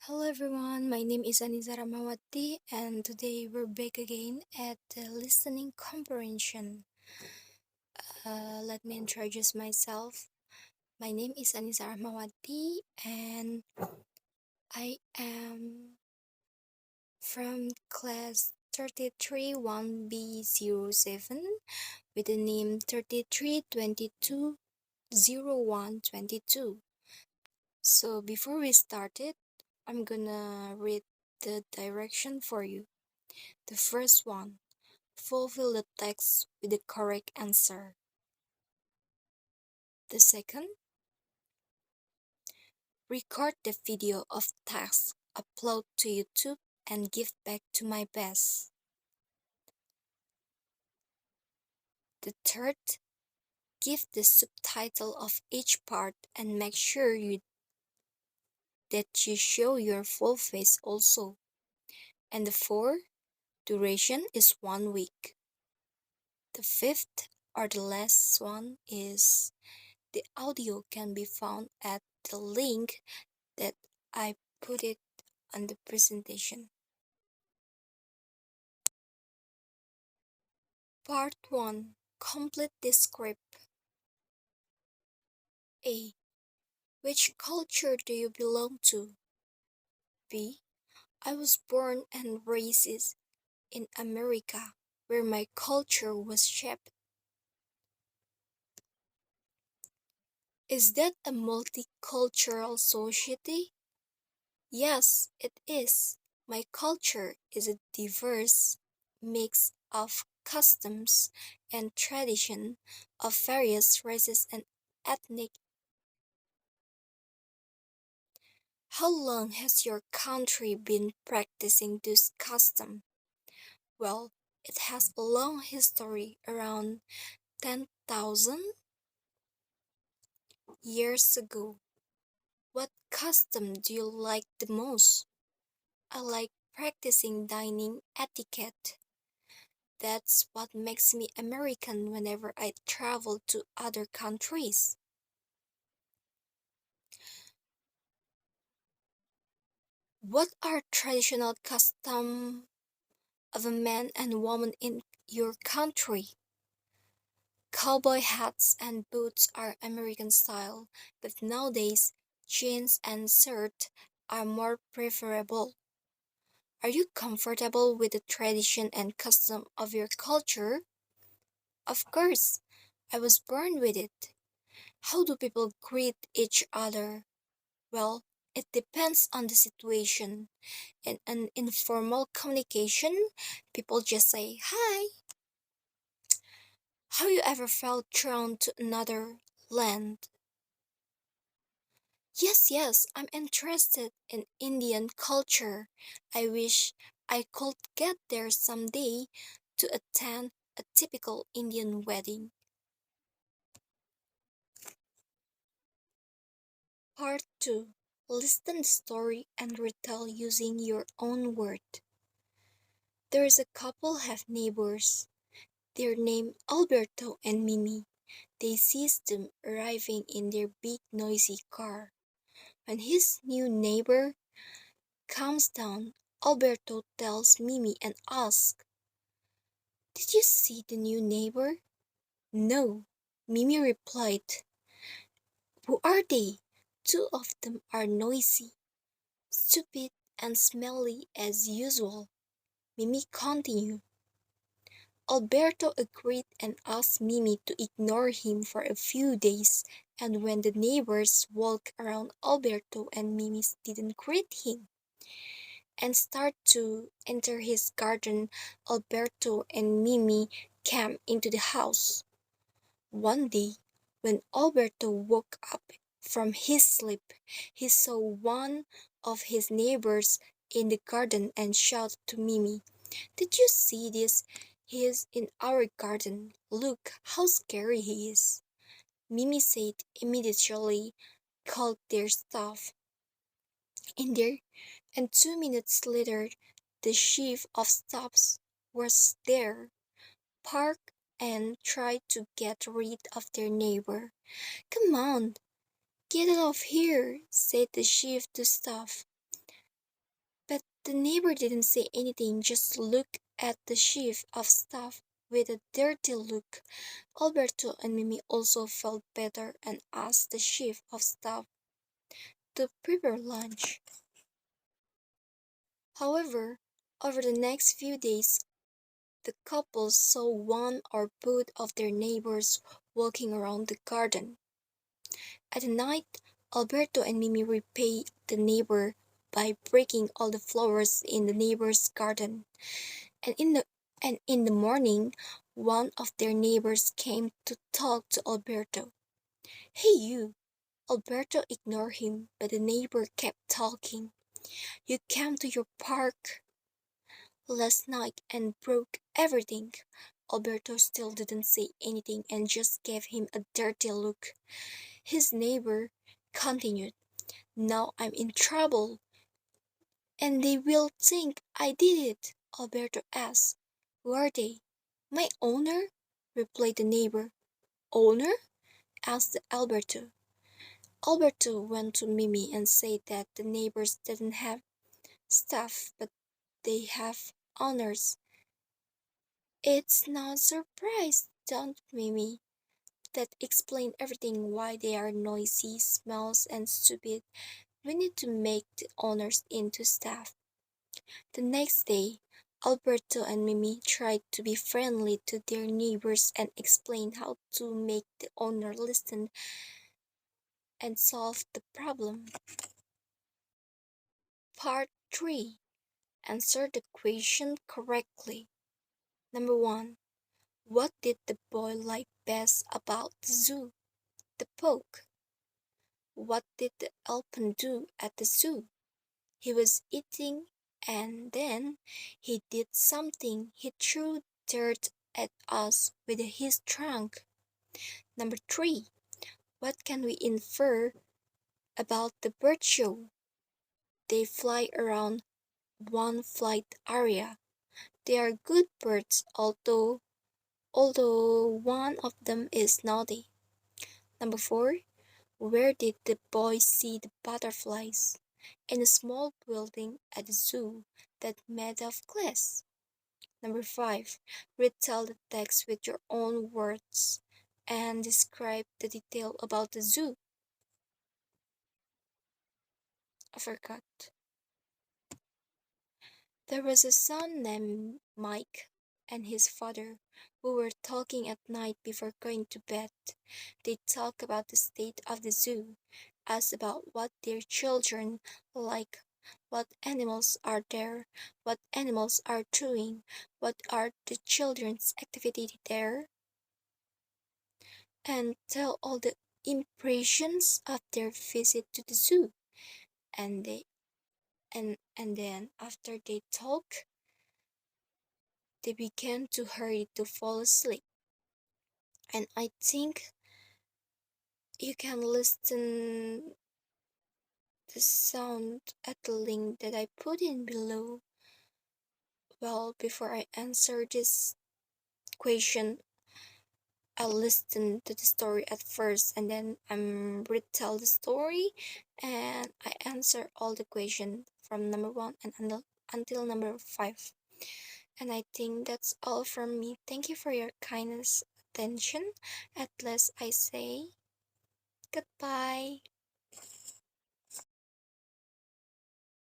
Hello everyone, my name is Annisa Rahmawati and today we're back again at the listening comprehension. Let me introduce myself. My name is Annisa Rahmawati and I am from class 33.1B.07 with the name 33.22.0122. So before we started, I'm gonna read the direction for you. The first one. Fulfill the text with the correct answer. The second, record the video of tasks, upload to YouTube, and give back to my best. The third, give the subtitle of each part and make sure that you show your full face also. And the fourth, duration is 1 week. The fifth or the last one is the audio can be found at the link that I put it on the presentation. Part 1. Complete the script. A. Which culture do you belong to? B. I was born and raised in America, where my culture was shaped. Is that a multicultural society? Yes, it is. My culture is a diverse mix of customs and tradition of various races and ethnic. How long has your country been practicing this custom? Well, it has a long history, around 10,000 years ago. What custom do you like the most? I like practicing dining etiquette. That's what makes me American whenever I travel to other countries. What are traditional customs of a man and woman in your country? Cowboy hats and boots are American style, but nowadays jeans and shirt are more preferable. Are you comfortable with the tradition and custom of your culture? Of course, I was born with it. How do people greet each other? Well, it depends on the situation. In an informal communication, people just say hi. Have you ever felt drawn to another land? Yes, I'm interested in Indian culture. I wish I could get there someday to attend a typical Indian wedding. Part 2. Listen the story and retell using your own word. There is a couple have neighbors. They're named Alberto and Mimi. They sees them arriving in their big noisy car. When his new neighbor comes down, Alberto tells Mimi and asks, "Did you see the new neighbor?" "No," Mimi replied. "Who are they?" "Two of them are noisy, stupid, and smelly as usual," Mimi continued. Alberto agreed and asked Mimi to ignore him for a few days, and when the neighbors walked around Alberto and Mimi didn't greet him and start to enter his garden, Alberto and Mimi came into the house. One day, when Alberto woke up from his sleep, he saw one of his neighbors in the garden and shouted to Mimi, "Did you see this? He is in our garden. Look how scary he is." Mimi said immediately called their staff in there, and 2 minutes later the chief of staff was there, parked and tried to get rid of their neighbor. "Come on, get out of here," said the chief to staff. The neighbor didn't say anything, just looked at the sheaf of stuff with a dirty look. Alberto and Mimi also felt better and asked the sheaf of stuff to prepare lunch. However, over the next few days, the couple saw one or both of their neighbors walking around the garden. At night, Alberto and Mimi repaid the neighbor by breaking all the flowers in the neighbor's garden. And in the morning, one of their neighbors came to talk to Alberto. "Hey you." Alberto ignored him, but the neighbor kept talking. "You came to your park last night and broke everything." Alberto still didn't say anything and just gave him a dirty look. His neighbor continued, "Now I'm in trouble, and they will think I did it." Alberto asked, "Who are they?" "My owner," replied the neighbor. "Owner?" asked Alberto. Alberto went to Mimi and said that the neighbors didn't have staff, but they have owners. "It's no surprise, don't Mimi? That explains everything why they are noisy, smells, and stupid. We need to make the owners into staff." The next day, Alberto and Mimi tried to be friendly to their neighbors and explain how to make the owner listen and solve the problem. Part 3. Answer the question correctly. Number 1. What did the boy like best about the zoo? The poke. What did the elephant do at the zoo? He was eating, and then he did something. He threw dirt at us with his trunk. Number 3. What can we infer about the bird show? They fly around one flight area. They are good birds, although one of them is naughty. Number 4. Where did the boy see the butterflies? In a small building at the zoo that made of glass. Number 5. Retell the text with your own words and describe the detail about the zoo. I forgot. There was a son named Mike and his father who were talking at night before going to bed. They talked about the state of the zoo, asked about what their children like, what animals are there, what animals are doing, what are the children's activity there, and tell all the impressions of their visit to the zoo. And they and then after they talk, they began to hurry to fall asleep. And I think you can listen the sound at the link that I put in below. Well, before I answer this question, I'll listen to the story at first and then I'm retell the story and I answer all the question from number 1 and until number 5. And I think that's all from me. Thank you for your kindness attention. At last I say goodbye.